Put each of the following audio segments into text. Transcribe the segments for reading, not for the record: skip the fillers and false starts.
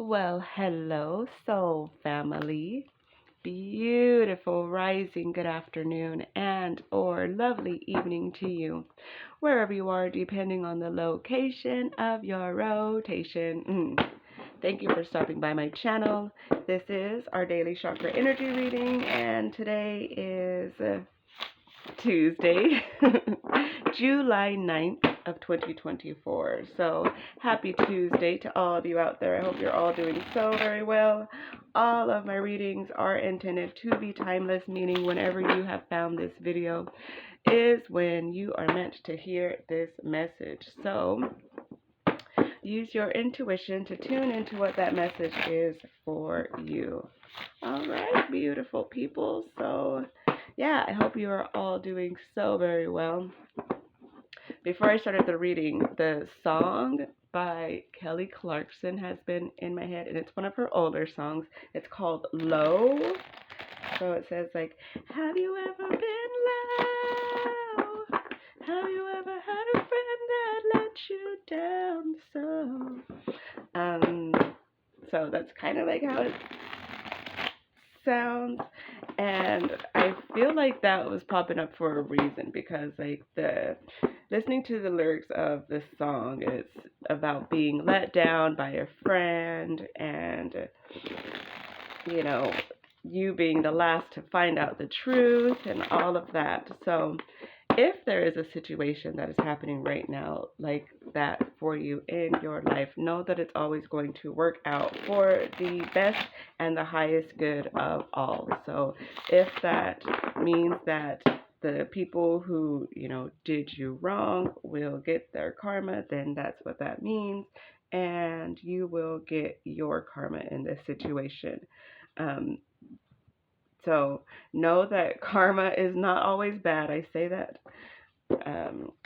Well, hello, soul family. Beautiful rising, good afternoon, and or lovely evening to you, wherever you are, depending on the location of your rotation. Thank you for stopping by my channel. This is our daily chakra energy reading, and today is Tuesday, July 9th of 2024. So happy Tuesday to all of you out there. I hope you're all doing so very well. All of my readings are intended to be timeless, meaning whenever you have found this video is when you are meant to hear this message. So use your intuition to tune into what that message is for you. All right, beautiful people. So yeah, I hope you are all doing so very well. Before I started the reading, the song by Kelly Clarkson has been in my head, and it's one of her older songs. It's called Low. So it says like, have you ever been low? Have you ever had a friend that let you down so that's kind of like how it sounds, and I feel like that was popping up for a reason, because like listening to the lyrics of this song, it's about being let down by a friend, and you know, you being the last to find out the truth and all of that. So if there is a situation that is happening right now like that for you in your life, know that it's always going to work out for the best and the highest good of all. So if that means that the people who, did you wrong will get their karma, then that's what that means. And you will get your karma in this situation. Um, so know that karma is not always bad. I say that.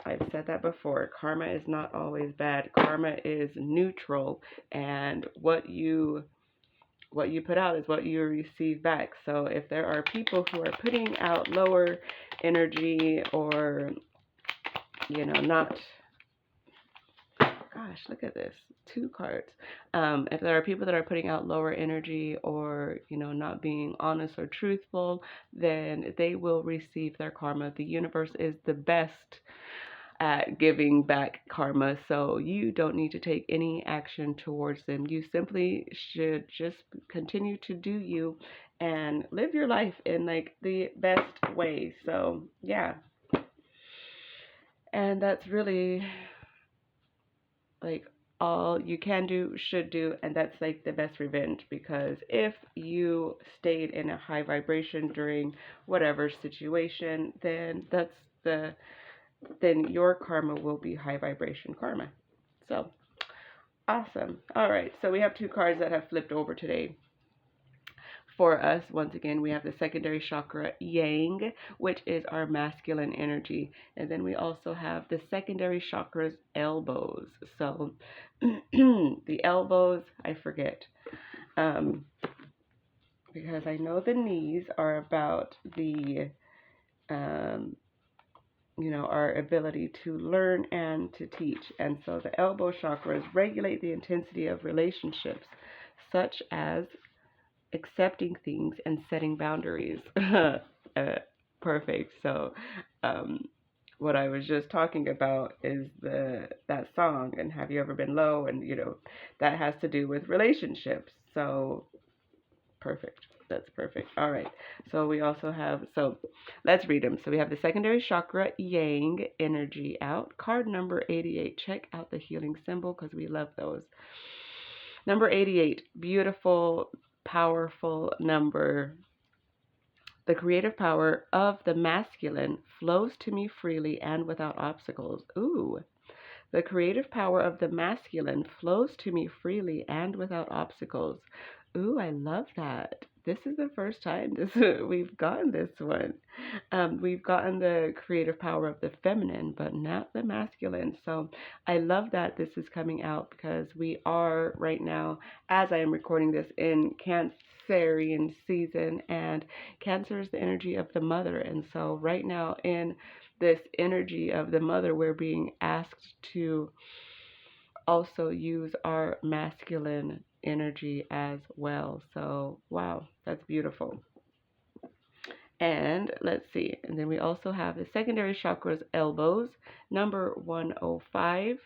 I've said that before. Karma is not always bad. Karma is neutral, and what you put out is what you receive back. So if there are people who are putting out lower energy, or not, gosh, look at this, 2 cards. If there are people that are putting out lower energy, or not being honest or truthful, then they will receive their karma. The universe is the best at giving back karma, so you don't need to take any action towards them. You simply should just continue to do you and live your life in like the best way. So yeah, and that's really like all you can do, should do, and that's like the best revenge, because if you stayed in a high vibration during whatever situation, then then your karma will be high vibration karma. So awesome. All right, so we have 2 cards that have flipped over today for us. Once again, we have the secondary chakra, yang, which is our masculine energy. And then we also have the secondary chakras, elbows. So the elbows, I forget. Because I know the knees are about the, our ability to learn and to teach. And so the elbow chakras regulate the intensity of relationships, such as accepting things and setting boundaries. Perfect. So, what I was just talking about is that song, and have you ever been low, and that has to do with relationships. So perfect. That's perfect. All right. So we also have, so let's read them. So we have the secondary chakra, yang energy out. Card number 88. Check out the healing symbol, because we love those. Number 88, beautiful, powerful number. The creative power of the masculine flows to me freely and without obstacles. Ooh. The creative power of the masculine flows to me freely and without obstacles. Ooh, I love that. This is the first time we've gotten this one. We've gotten the creative power of the feminine, but not the masculine. So I love that this is coming out, because we are right now, as I am recording this, in Cancerian season, and Cancer is the energy of the mother. And so right now, in this energy of the mother, we're being asked to also use our masculine energy as well. So, wow, that's beautiful. And let's see. And then we also have the secondary chakras, elbows, number 105.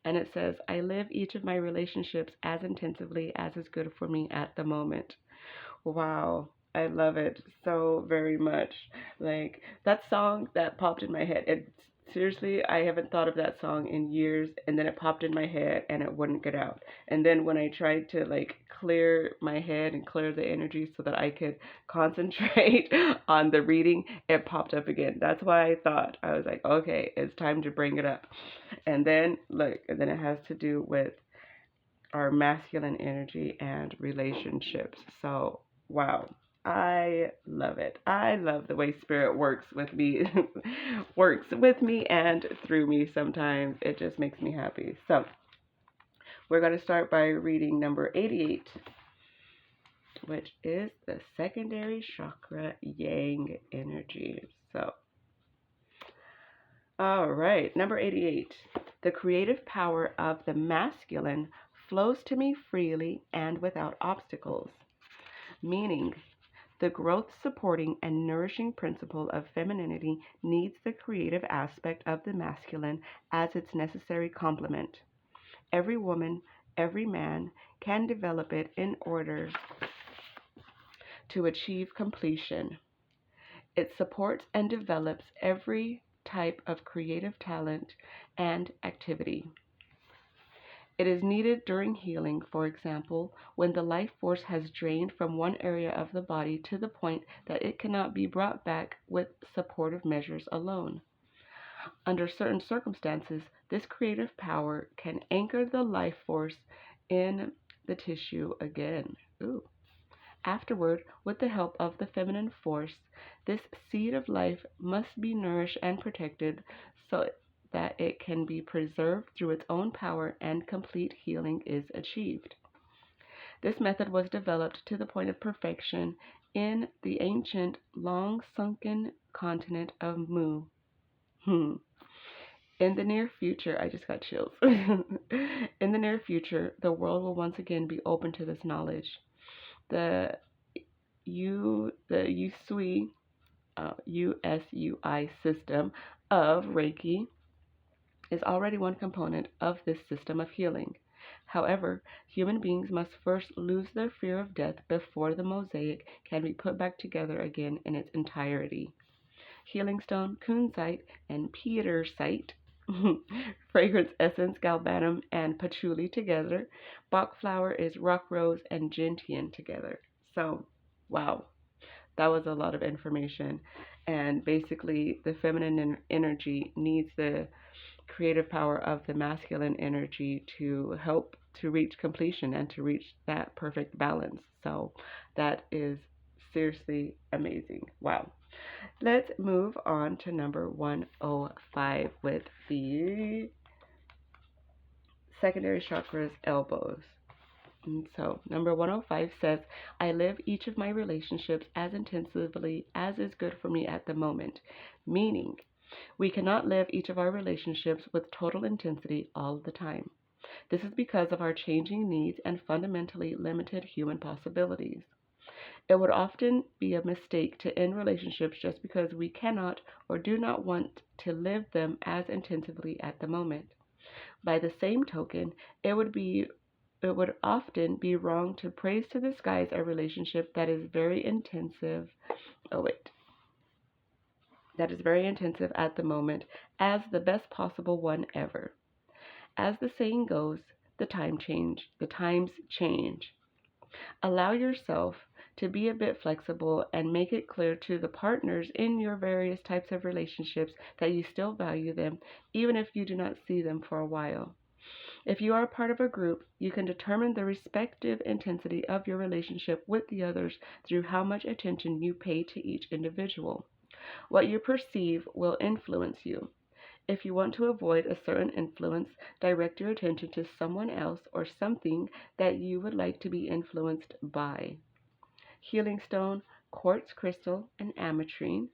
And it says, I live each of my relationships as intensively as is good for me at the moment. Wow. I love it so very much. Like that song that popped in my head. It seriously, I haven't thought of that song in years, and then it popped in my head and it wouldn't get out. And then when I tried to like clear my head and clear the energy so that I could concentrate on the reading, it popped up again. That's why I thought I was like, okay, it's time to bring it up. And then look, and then it has to do with our masculine energy and relationships. So, wow. I love it. I love the way spirit works with me, works with me and through me sometimes. It just makes me happy. So, we're going to start by reading number 88, which is the secondary chakra yang energy. So, all right, number 88. The creative power of the masculine flows to me freely and without obstacles, meaning the growth supporting and nourishing principle of femininity needs the creative aspect of the masculine as its necessary complement. Every woman, every man can develop it in order to achieve completion. It supports and develops every type of creative talent and activity. It is needed during healing, for example, when the life force has drained from one area of the body to the point that it cannot be brought back with supportive measures alone. Under certain circumstances, this creative power can anchor the life force in the tissue again. Ooh. Afterward, with the help of the feminine force, this seed of life must be nourished and protected so that it can be preserved through its own power and complete healing is achieved. This method was developed to the point of perfection in the ancient, long-sunken continent of Mu. In the near future, I just got chills. In the near future, the world will once again be open to this knowledge. The Usui USUI system of Reiki is already one component of this system of healing. However, human beings must first lose their fear of death before the mosaic can be put back together again in its entirety. Healing stone, kunzite, and petersite, fragrance essence, galbanum, and patchouli together. Bach flower is rock rose and gentian together. So, wow, that was a lot of information. And basically, the feminine energy needs the creative power of the masculine energy to help to reach completion and to reach that perfect balance. So, that is seriously amazing. Wow. Let's move on to number 105 with the secondary chakras, elbows. And so, number 105 says, I live each of my relationships as intensively as is good for me at the moment, meaning we cannot live each of our relationships with total intensity all the time. This is because of our changing needs and fundamentally limited human possibilities. It would often be a mistake to end relationships just because we cannot or do not want to live them as intensively at the moment. By the same token, it would often be wrong to praise to the skies a relationship that is very intensive. That is very intensive at the moment as the best possible one ever. As the saying goes, the times change. Allow yourself to be a bit flexible and make it clear to the partners in your various types of relationships that you still value them, even if you do not see them for a while. If you are a part of a group, you can determine the respective intensity of your relationship with the others through how much attention you pay to each individual. What you perceive will influence you. If you want to avoid a certain influence, direct your attention to someone else or something that you would like to be influenced by. Healing stone, quartz crystal, and ametrine.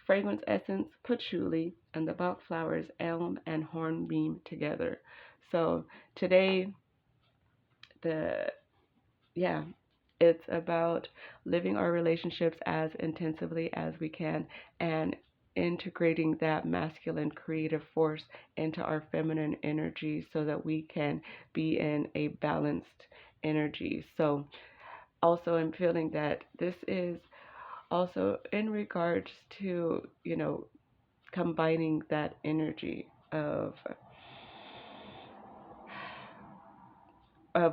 Fragrance essence, patchouli, and the Bach flowers, elm and hornbeam together. So today, the yeah, it's about living our relationships as intensively as we can and integrating that masculine creative force into our feminine energy so that we can be in a balanced energy. So also I'm feeling that this is also in regards to, combining that energy of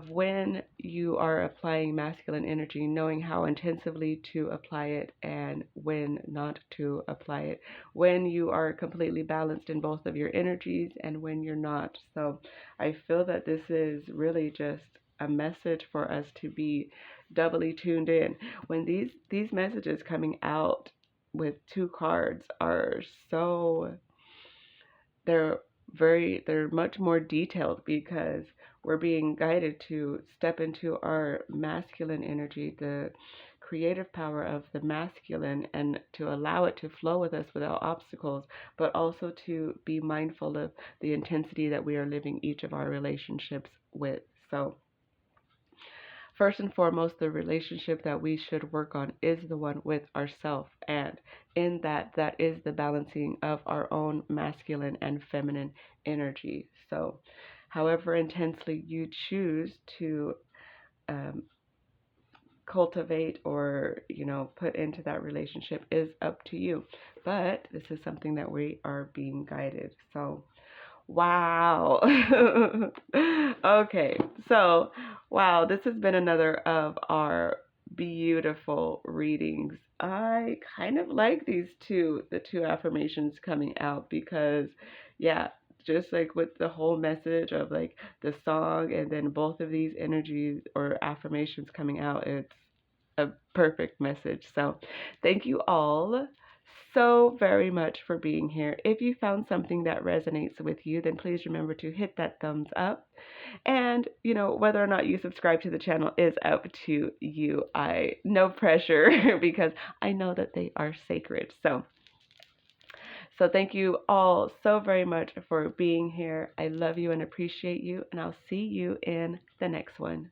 when you are applying masculine energy, knowing how intensively to apply it and when not to apply it, when you are completely balanced in both of your energies and when you're not. So I feel that this is really just a message for us to be doubly tuned in. When these messages coming out with two cards are so they're they're much more detailed because we're being guided to step into our masculine energy, the creative power of the masculine, and to allow it to flow with us without obstacles, but also to be mindful of the intensity that we are living each of our relationships with. So first and foremost, the relationship that we should work on is the one with ourself, and in that, that is the balancing of our own masculine and feminine energy. So, however intensely you choose to um, cultivate or put into that relationship is up to you. But this is something that we are being guided. So wow. Okay. So, wow, this has been another of our beautiful readings. I kind of like the two affirmations coming out because, yeah, just like with the whole message of like the song and then both of these energies or affirmations coming out, it's a perfect message. So, thank you all so very much for being here. If you found something that resonates with you, then please remember to hit that thumbs up. And, whether or not you subscribe to the channel is up to you. No pressure because I know that they are sacred. So thank you all so very much for being here. I love you and appreciate you, and I'll see you in the next one.